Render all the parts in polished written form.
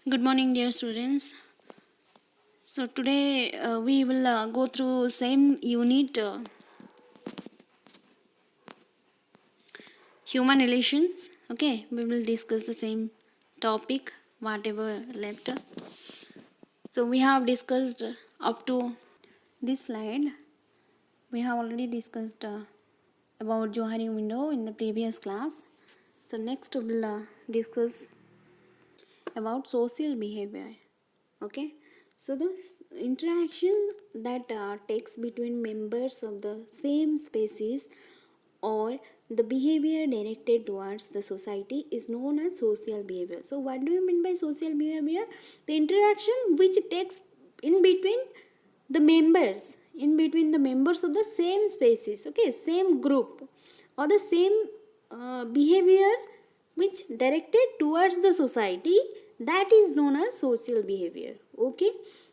Good morning, dear students. So today we will go through same unit, human relations. Okay, we will discuss the same topic, whatever left. So we have discussed up to this slide. We have already discussed about Johari window in the previous class. So next we will discuss about social behavior. Okay, so the interaction that takes between members of the same species or the behavior directed towards the society is known as social behavior. So what do you mean by social behavior? The interaction which takes in between the members, of the same species, okay, same group, or the same behavior which directed towards the society, that is known as social behavior. Okay,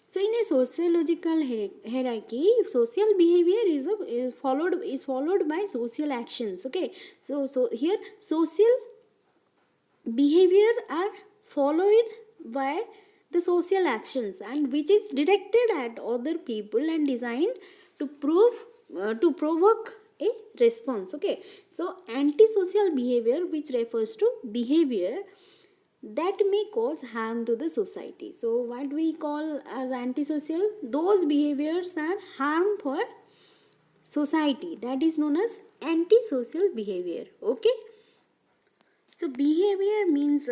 so in a sociological hierarchy, social behavior is followed by social actions. Okay, so here social behavior are followed by the social actions, and which is directed at other people and designed to provoke a response. Okay, so antisocial behavior, which refers to behavior that may cause harm to the society. So what we call as antisocial, those behaviors are harm for society, that is known as antisocial behavior. Okay, so behavior means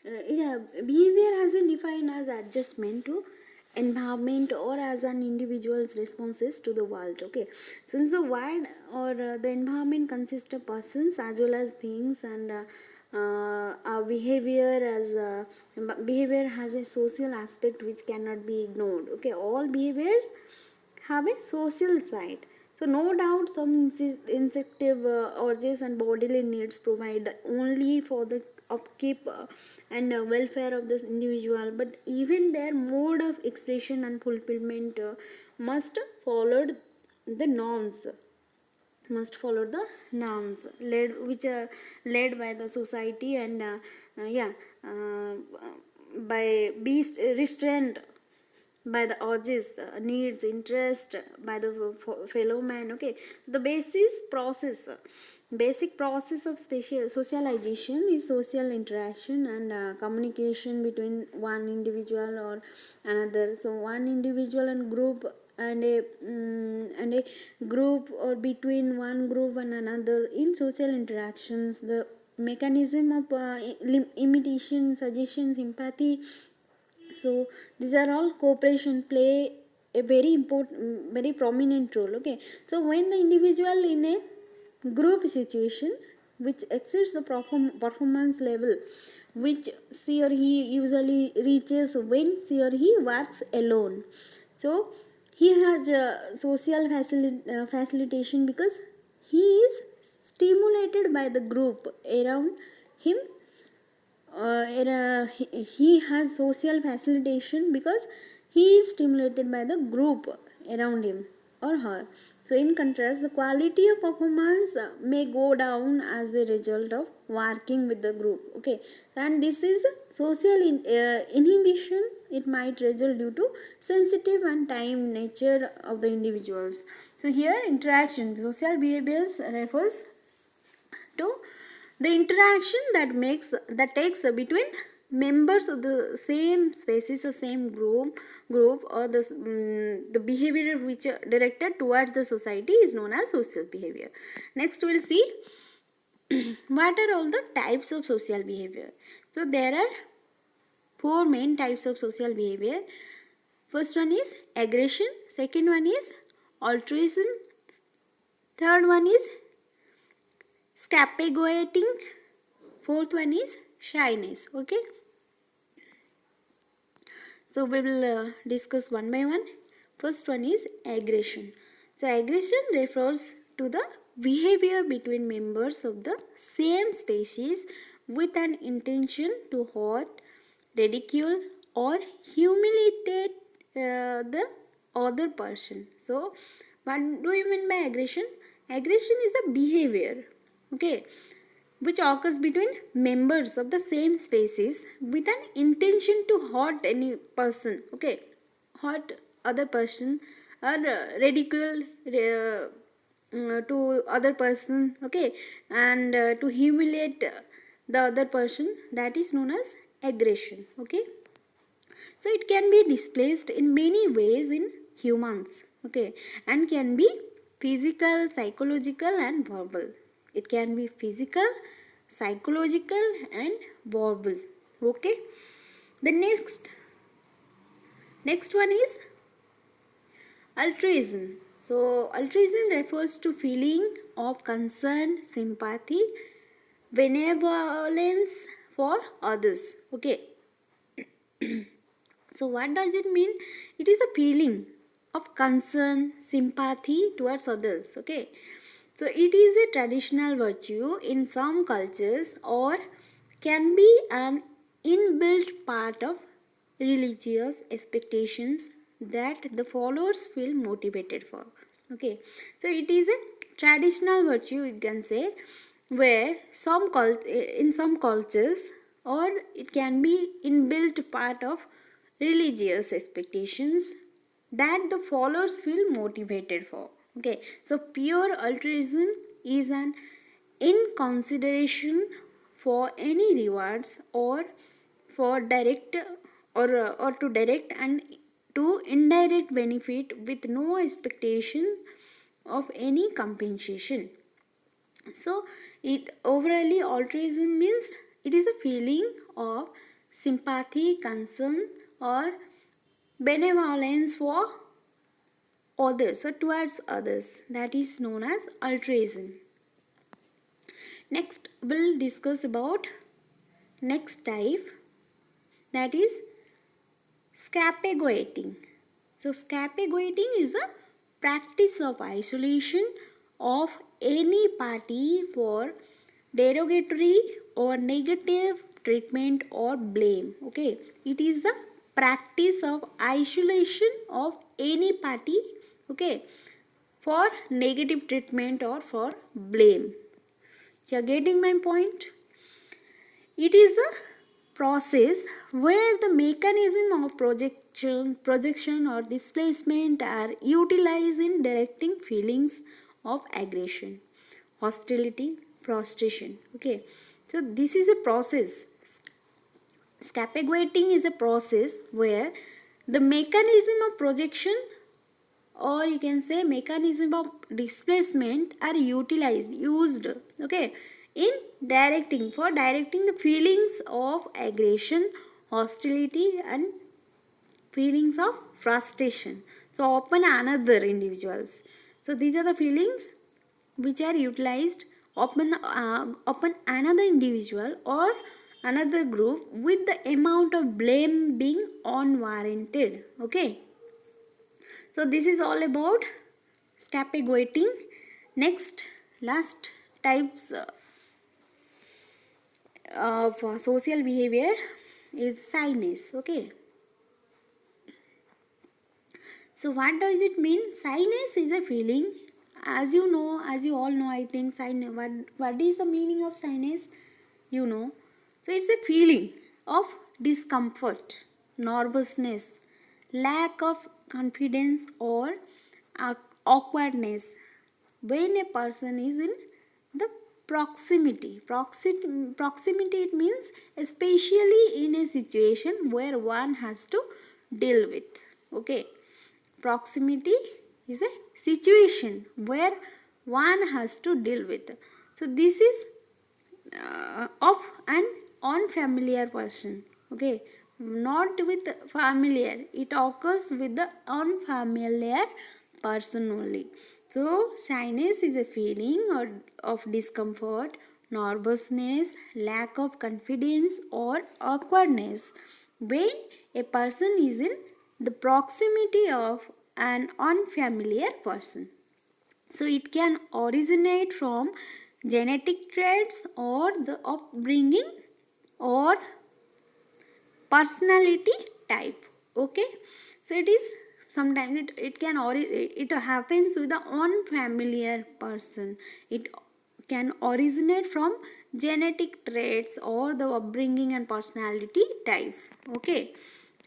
behavior has been defined as adjustment to environment or as an individual's responses to the world. Okay, since the world or the environment consists of persons as well as things, and our behavior has a social aspect which cannot be ignored. Okay, all behaviors have a social side. So no doubt some instinctive urges and bodily needs provide only for the upkeep and welfare of this individual, but even their mode of expression and fulfillment must follow the norms which are led by the society, and uh, by be restrained by the urges, needs, interest by the fellow man. Okay, the basic process of socialization is social interaction and communication between one individual or another. So one individual and group, and a group, or between one group and another in social interactions, the mechanism of imitation, suggestion, sympathy. So these are all cooperation play a very important, very prominent role. Okay, so when the individual in a group situation which exceeds the performance level which she or he usually reaches when she or he works alone, so he has facilitation because he is stimulated by the group around him. He has social facilitation because he is stimulated by the group around him or her. So in contrast, the quality of performance may go down as the result of working with the group. Okay, and this is social inhibition. It might result due to sensitive and time nature of the individuals. So here interaction social behaviors refers to the interaction that takes between members of the same species or same group, or the behavior which are directed towards the society is known as social behavior. Next we'll see what are all the types of social behavior. So there are four main types of social behavior. First one is aggression, second one is altruism, third one is scapegoating, fourth one is shyness. Okay, so we will discuss one by one. First one is aggression. So aggression refers to the behavior between members of the same species with an intention to hurt, ridicule, or humiliate the other person. So what do you mean by aggression? Aggression is the behavior, okay, which occurs between members of the same species with an intention to hurt any person, okay, hurt other person, or ridicule to other person, okay, and to humiliate the other person, that is known as aggression, okay. So it can be displaced in many ways in humans, okay, and can be physical, psychological, and verbal. It can be physical, psychological, and verbal, okay. The next one is altruism. So altruism refers to feeling of concern, sympathy, benevolence for others, okay. So what does it mean? It is a feeling of concern, sympathy towards others, okay. So it is a traditional virtue in some cultures or can be an inbuilt part of religious expectations that the followers feel motivated for, okay. So it is a traditional virtue, you can say, where in some cultures, or it can be inbuilt part of religious expectations that the followers feel motivated for, okay. So pure altruism is an in consideration for any rewards or for direct or to direct and to indirect benefit with no expectations of any compensation. So it overally altruism means it is a feeling of sympathy, concern, or benevolence for others or towards others, that is known as altruism. Next we'll discuss about next type, that is scapegoating. So scapegoating is the practice of isolation of any party for derogatory or negative treatment or blame, okay. It is the practice of isolation of any party, okay, for negative treatment or for blame. You are getting my point? It is the process where the mechanism of projection or displacement are utilized in directing feelings of aggression, hostility, frustration, okay. So this is a process. Scapegoating is a process where the mechanism of projection, or you can say mechanism of displacement, are used, okay, in directing the feelings of aggression, hostility, and feelings of frustration, so upon another individuals. So these are the feelings which are utilized upon another individual or another group with the amount of blame being unwarranted, okay. So this is all about scapegoating. Next, last types of social behavior is shyness, okay. So what does it mean? Shyness is a feeling, as you know, as you all know, I think shyness. What is the meaning of shyness? You know. So it's a feeling of discomfort, nervousness, lack of confidence, or awkwardness when a person is in the proximity, it means especially in a situation where one has to deal with, okay. Proximity is a situation where one has to deal with. So this is of an unfamiliar person, okay, not with familiar, it occurs with the unfamiliar person only. So shyness is a feeling of discomfort, nervousness, lack of confidence, or awkwardness when a person is in the proximity of an unfamiliar person. So it can originate from genetic traits or the upbringing or personality type, okay. So it is sometimes it can it happens with the unfamiliar person. It can originate from genetic traits or the upbringing and personality type. Okay,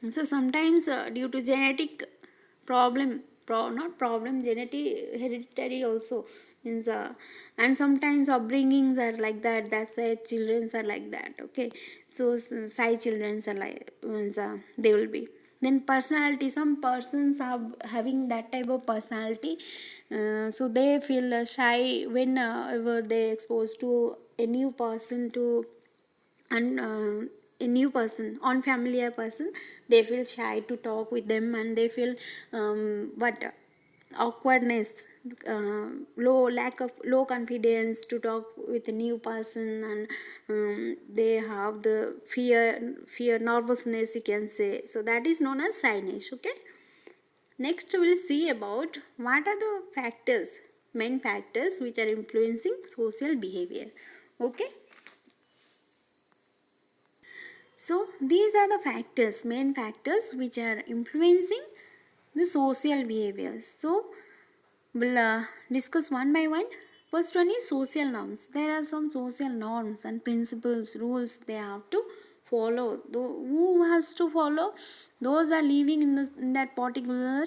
so sometimes due to genetic problem, not problem, genetic hereditary also means, and sometimes upbringings are like that, that's why children are like that. Okay, so shy children are like means, they will be. Then personality, some persons are having that type of personality, so they feel shy whenever they exposed to a new person, to and a new person, unfamiliar person, they feel shy to talk with them, and they feel what awkwardness, low lack of low confidence to talk with a new person, and they have the fear nervousness, you can say. So that is known as shyness. Okay, next we'll see about what are the factors, main factors which are influencing social behavior. Okay, so these are the factors, main factors which are influencing the social behavior. So we'll discuss one by one. First one is social norms. There are some social norms and principles, rules they have to follow. Who has to follow? Those are living in that particular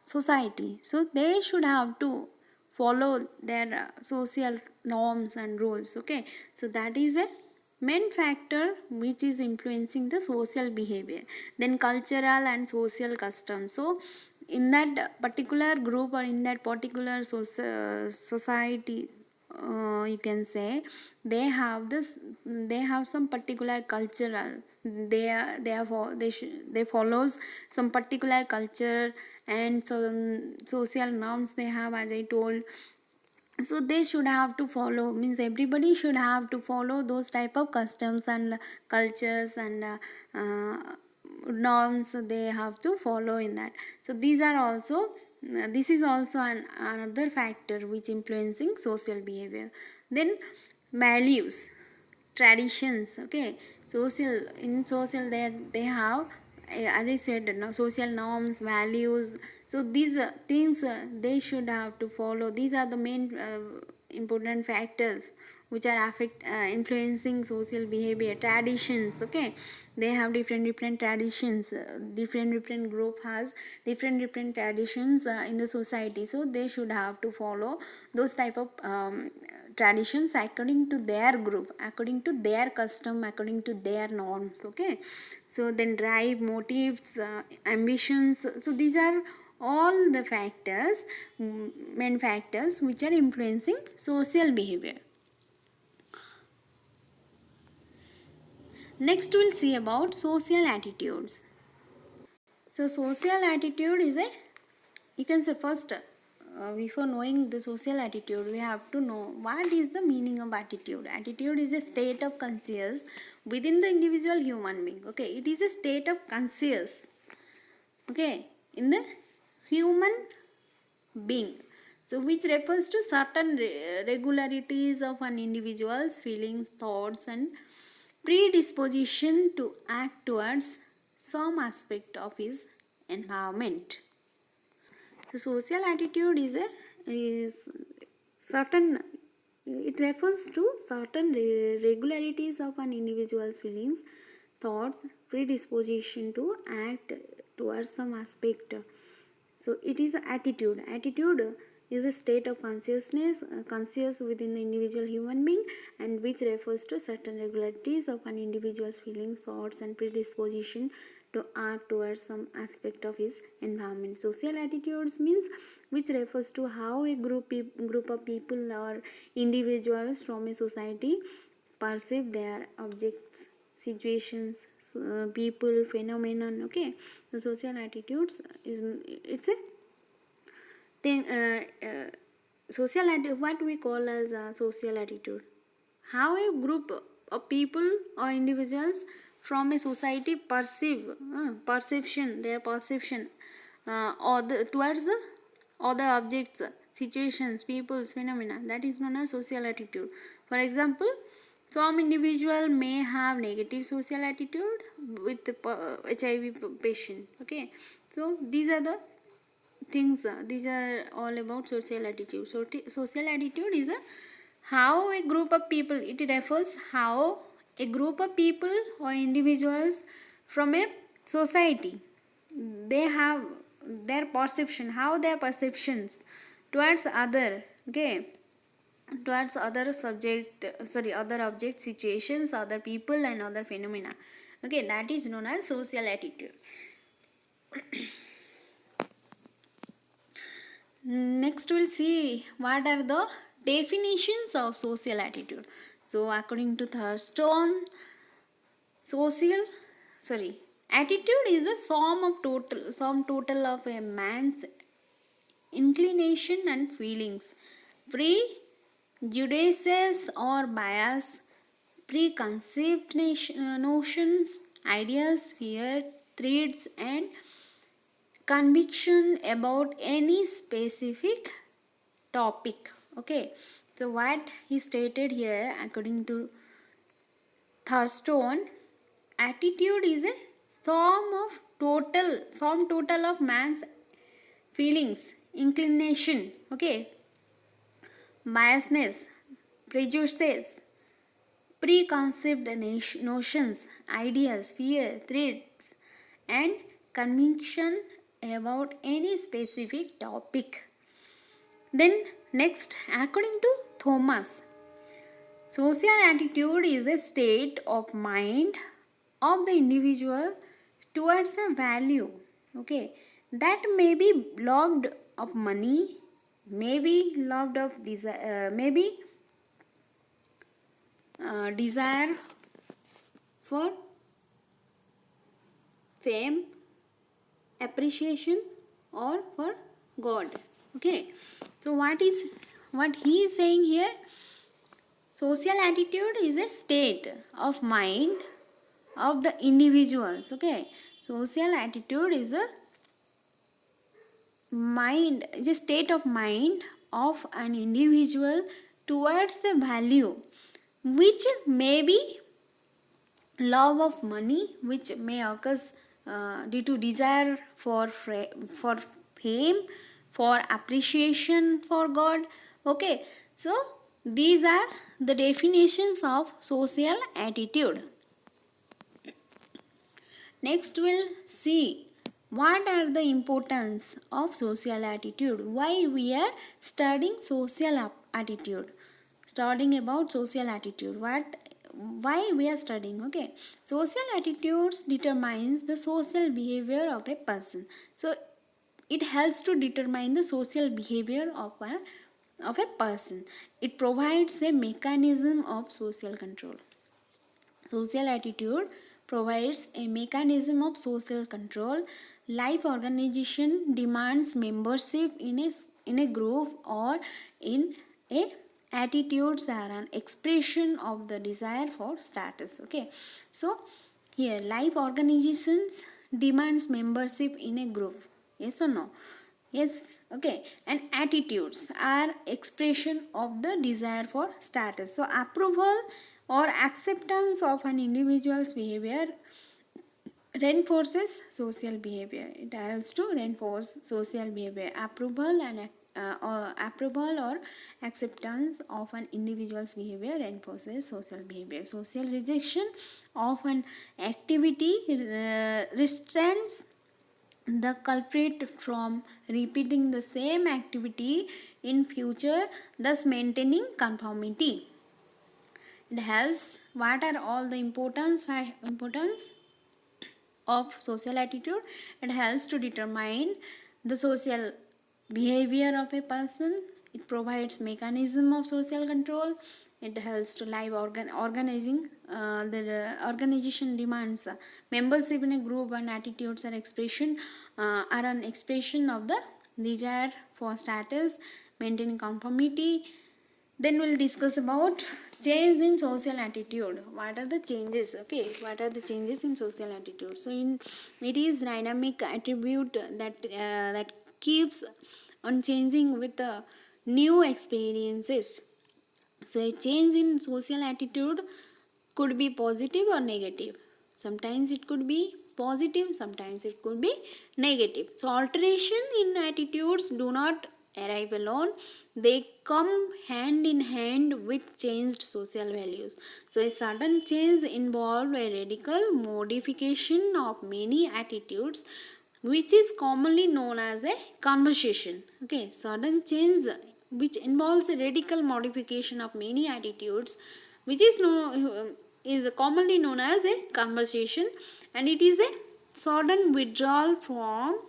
society. So they should have to follow their social norms and rules. Okay, so that is a main factor which is influencing the social behavior. Then cultural and social customs. So in that particular group or in that particular society, you can say they have this, they have some particular cultural, they follows some particular culture and some social norms they have, as I told. So they should have to follow, means everybody should have to follow those type of customs and cultures and norms they have to follow in that. So these are also, this is also another factor which influencing social behavior. Then values, traditions. Okay, social, in social they have, as I said, social norms, values. So these things they should have to follow. These are the main important factors which are influencing social behavior. Traditions. Okay, they have different traditions, different group has different traditions in the society, so they should have to follow those type of traditions according to their group, according to their custom, according to their norms. Okay, so then drive, motives, ambitions. So these are all the factors, main factors which are influencing social behavior. Next we'll see about social attitudes. So social attitude is a, you can say first, before knowing the social attitude we have to know what is the meaning of attitude. Attitude is a state of conscious within the individual human being. Okay, it is a state of conscious, okay, in the human being, so which refers to certain regularities of an individual's feelings, thoughts and predisposition to act towards some aspect of his environment. The social attitude is certain, it refers to certain regularities of an individual's feelings, thoughts, predisposition to act towards some aspect. So it is attitude. Attitude is a state of consciousness, conscious within the individual human being, and which refers to certain regularities of an individual's feelings, thoughts and predisposition to act towards some aspect of his environment. Social attitudes means which refers to how a group of people or individuals from a society perceive their objects, situations, people, phenomenon. Okay, the social attitudes is, it's a thing, social what we call as a social attitude, how a group of people or individuals from a society perceive, perception, their perception, or the towards the other objects, situations, people's phenomena, that is known as social attitude. For example, some individual may have negative social attitude with the HIV patient. Okay, so these are the things, these are all about social attitude. So social attitude is a how a group of people, it refers how a group of people or individuals from a society, they have their perception, how their perceptions towards other, okay, towards other subject, sorry, other object, situations, other people and other phenomena, okay, that is known as social attitude. Next we'll see what are the definitions of social attitude. So according to Thurstone, social, sorry, attitude is the sum total of a man's inclination and feelings, prejudices or bias, preconceived notions, ideas, fear, threats and conviction about any specific topic. Okay, so what he stated here, according to Thurstone, attitude is a sum total of man's feelings, inclination, okay, biasness, prejudices, preconceived notions, ideas, fear, threats, and conviction about any specific topic. Then next, according to Thomas, social attitude is a state of mind of the individual towards a value, okay, that may be loved of money, maybe loved of maybe desire for fame, appreciation, or for God. Okay, so what he is saying here? Social attitude is a state of mind of the individuals. Okay, social attitude is a mind, is a state of mind of an individual towards a value which may be love of money, which may occur due to desire for fame, for appreciation for God. Okay, so these are the definitions of social attitude. Next we'll see what are the importance of social attitude, why we are studying social attitude, studying about social attitude, why we are studying. Okay, social attitudes determines the social behavior of a person. So it helps to determine the social behavior of a person. It provides a mechanism of social control. Social attitude provides a mechanism of social control. Life organization demands membership in a group or in a attitudes are an expression of the desire for status. Okay, so here life organizations demands membership in a group. Yes or no? Yes, okay. And attitudes are expression of the desire for status. So approval or acceptance of an individual's behavior reinforces social behavior. It helps to reinforce social behavior. Approval or acceptance of an individual's behavior reinforces social behavior. Social rejection of an activity restrains the culprit from repeating the same activity in future, thus maintaining conformity. It helps. What are all the importance of social attitude? It helps to determine the social behavior of a person. It provides mechanism of social control. It helps to live organizing. The organization demands membership in a group, and attitudes are an expression of the desire for status, maintaining conformity. Then we'll discuss about change in social attitude. What are the changes? Okay, what are the changes in social attitude? So it is dynamic attribute that keeps on changing with the new experiences. So a change in social attitude could be positive or negative. Sometimes it could be positive, sometimes it could be negative. So alteration in attitudes do not arrive alone, they come hand in hand with changed social values. So a sudden change involves a radical modification of many attitudes, which is commonly known as a conversation. Okay, sudden change which involves a radical modification of many attitudes, which is commonly known as a conversation, and it is a sudden withdrawal from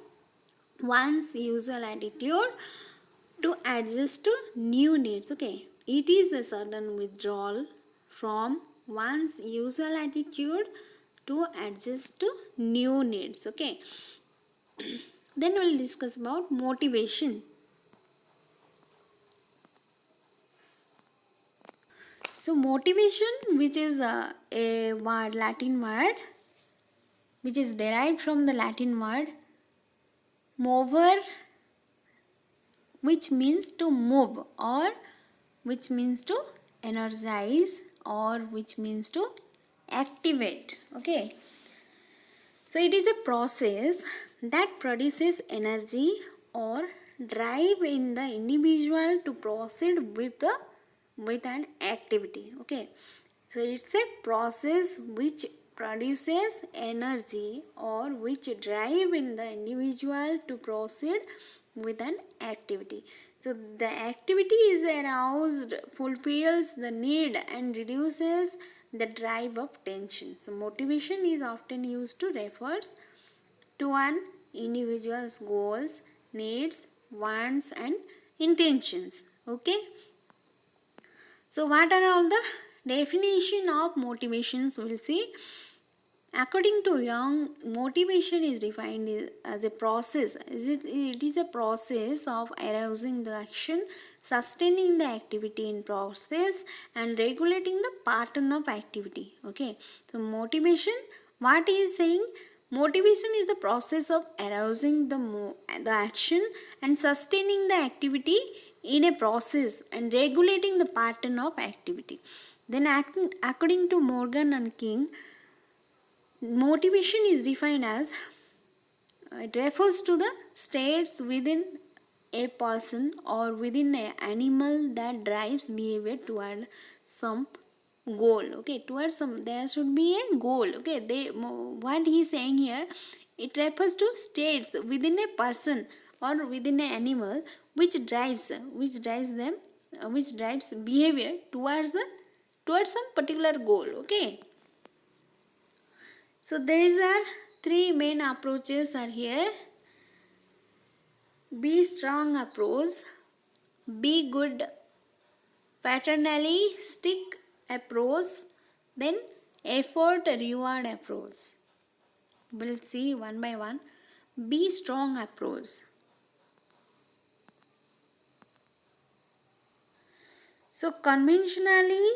one's usual attitude to adjust to new needs. Okay, it is a sudden withdrawal from one's usual attitude to adjust to new needs. Okay, then we'll discuss about motivation. So motivation, which is a word, Latin word, which is derived from the Latin word mover, which means to move, or which means to energize, or which means to activate. Okay, so it is a process that produces energy or drive in the individual to proceed with an activity. Okay, so it's a process which produces energy or which drive in the individual to proceed with an activity. So the activity is aroused, fulfills the need and reduces the drive of tension. So motivation is often used to refers to an individual's goals, needs, wants and intentions. Okay, so what are all the definition of motivations? We'll see. According to Young, motivation is defined as a process. It is a process of arousing the action, sustaining the activity in process, and regulating the pattern of activity. Okay, so motivation, what he is saying? Motivation is the process of arousing the action and sustaining the activity in a process and regulating the pattern of activity. Then, according to Morgan and King, motivation is defined as it refers to the states within a person or within an animal that drives behavior toward some goal. Okay, towards some, there should be a goal. Okay, what he is saying here, it refers to states within a person or within an animal which drives them, which drives behavior towards some particular goal. Okay, so these are three main approaches are here. Be strong approach, be good paternalistic approach, then effort reward approach. We'll see one by one. Be strong approach. So conventionally,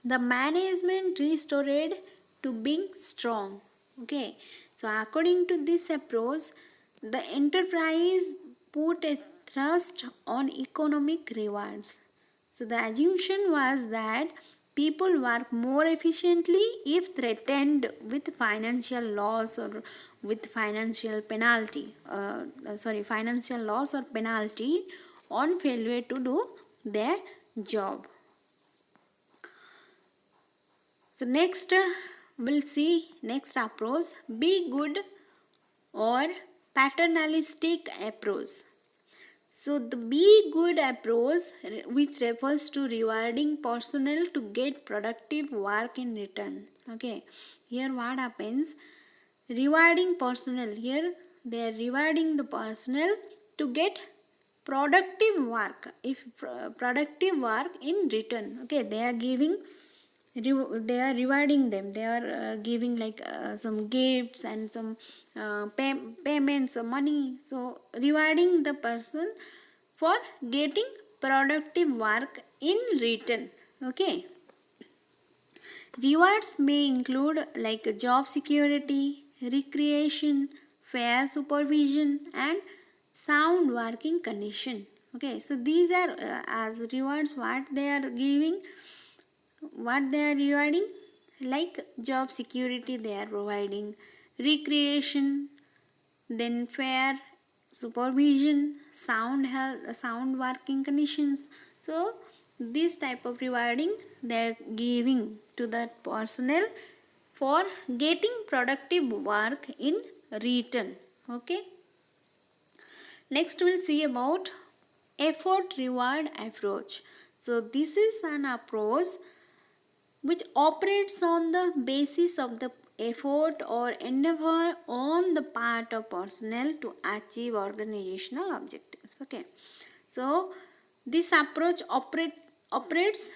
the management restored to being strong. Okay, so according to this approach, the enterprise put a thrust on economic rewards. So the assumption was that people work more efficiently if threatened with financial loss or with financial loss or penalty on failure to do their job. So next we'll see next approach, be good or paternalistic approach. So the be good approach, which refers to rewarding personnel to get productive work in return. Okay, here what happens, rewarding personnel, here they are rewarding the personnel to get productive work, if productive work in return. Okay, they are rewarding them, they are giving like some gifts and some payments of money, so rewarding the person for getting productive work in return. Okay, rewards may include like job security, recreation, fair supervision and sound working condition. Okay, so these are as rewards what they are giving, what they are rewarding, like job security they are providing, recreation, then fair supervision, sound health, sound working conditions. So this type of rewarding they are giving to the personnel for getting productive work in return. Okay. Next we'll see about effort reward approach. So this is an approach which operates on the basis of the effort or endeavor on the part of personnel to achieve organizational objectives. Okay. So this approach operates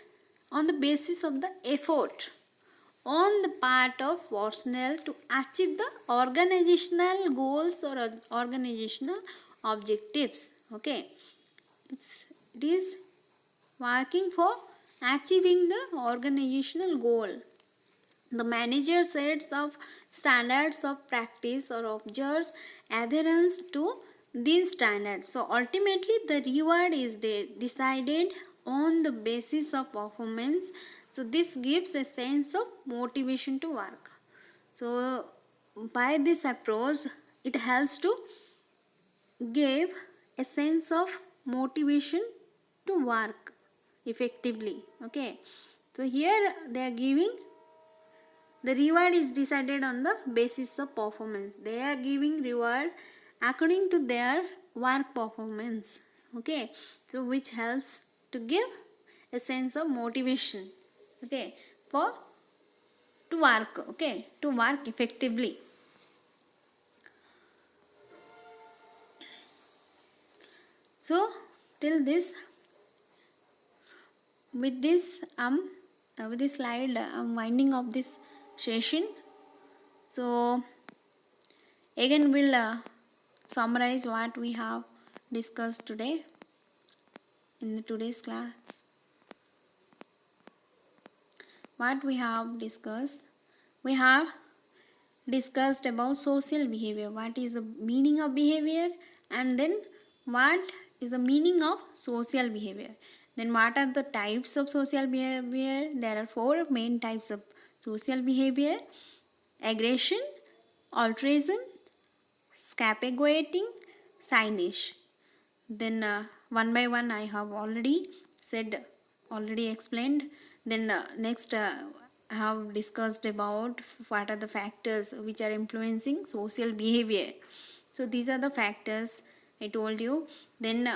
on the basis of the effort on the part of personnel to achieve the organizational goals or organizational objectives. Okay. It is working for achieving the organizational goal. The manager sets of standards of practice or observes adherence to these standards. So ultimately the reward is decided on the basis of performance. So this gives a sense of motivation to work. So by this approach it helps to give a sense of motivation to work effectively. Okay. So here they are giving the reward is decided on the basis of performance. They are giving reward according to their work performance. Okay. So which helps to give a sense of motivation. Okay. For to work. Okay. To work effectively. So till this, with this slide I'm winding up this session. So again we'll summarize what we have discussed today in today's class. What we have discussed about social behavior. What is the meaning of behavior, and then what is the meaning of social behavior. Then what are the types of social behavior? There are 4 main types of social behavior: aggression, altruism, scapegoating, cynicism. Then one by one I have already explained. Then next I have discussed about what are the factors which are influencing social behavior. So these are the factors I told you. Then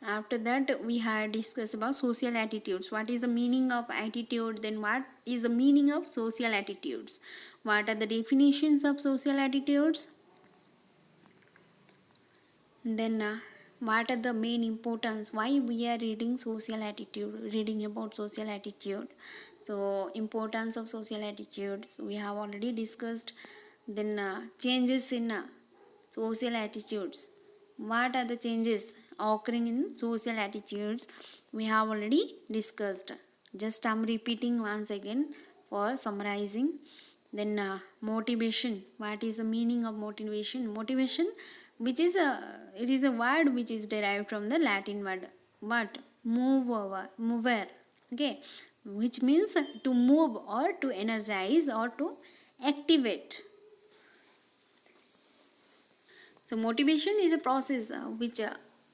after that we had discussed about social attitudes. What is the meaning of attitude? Then what is the meaning of social attitudes? What are the definitions of social attitudes? Then what are the main importance, why we are reading about social attitude. So importance of social attitudes we have already discussed. Then changes in social attitudes. What are the changes occurring in social attitudes? We have already discussed. Just I'm repeating once again for summarizing. Then motivation. What is the meaning of motivation? Motivation, which is it is a word which is derived from the Latin word what mover. Okay, which means to move or to energize or to activate. So motivation is a process which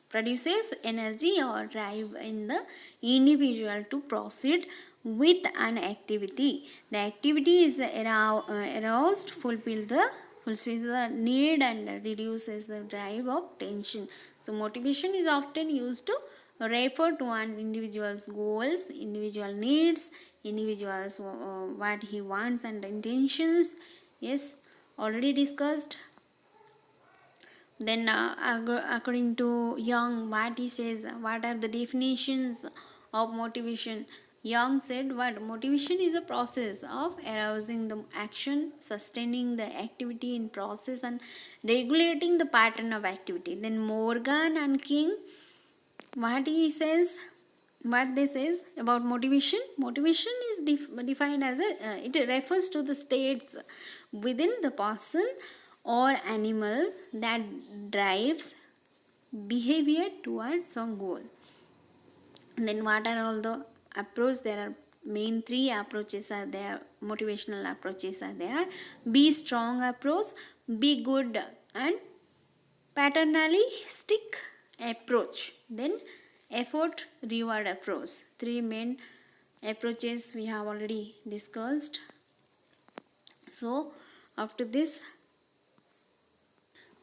produces energy or drive in the individual to proceed with an activity. The activity is aroused, fulfills the need and reduces the drive of tension. So motivation is often used to refer to an individual's goals, individual needs, individual's what he wants and intentions. Yes, already discussed. Then according to Young, what he says, what are the definitions of motivation? Young said what motivation is a process of arousing the action, sustaining the activity in process and regulating the pattern of activity. Then Morgan and King, what he says, what they says about motivation is defined as it refers to the states within the person or animal that drives behavior towards some goal. And then what are all the approach? There are main 3 approaches are there, motivational approaches are there: be strong approach, be good, and paternalistic approach, then effort reward approach. Three main approaches we have already discussed. So after this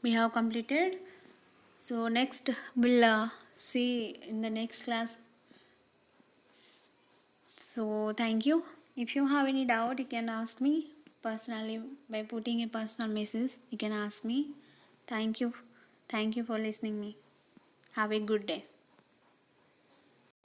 we have completed. So next we'll see in the next class. So thank you. If you have any doubt, you can ask me personally by putting a personal message. You can ask me. Thank you. Thank you for listening me. Have a good day.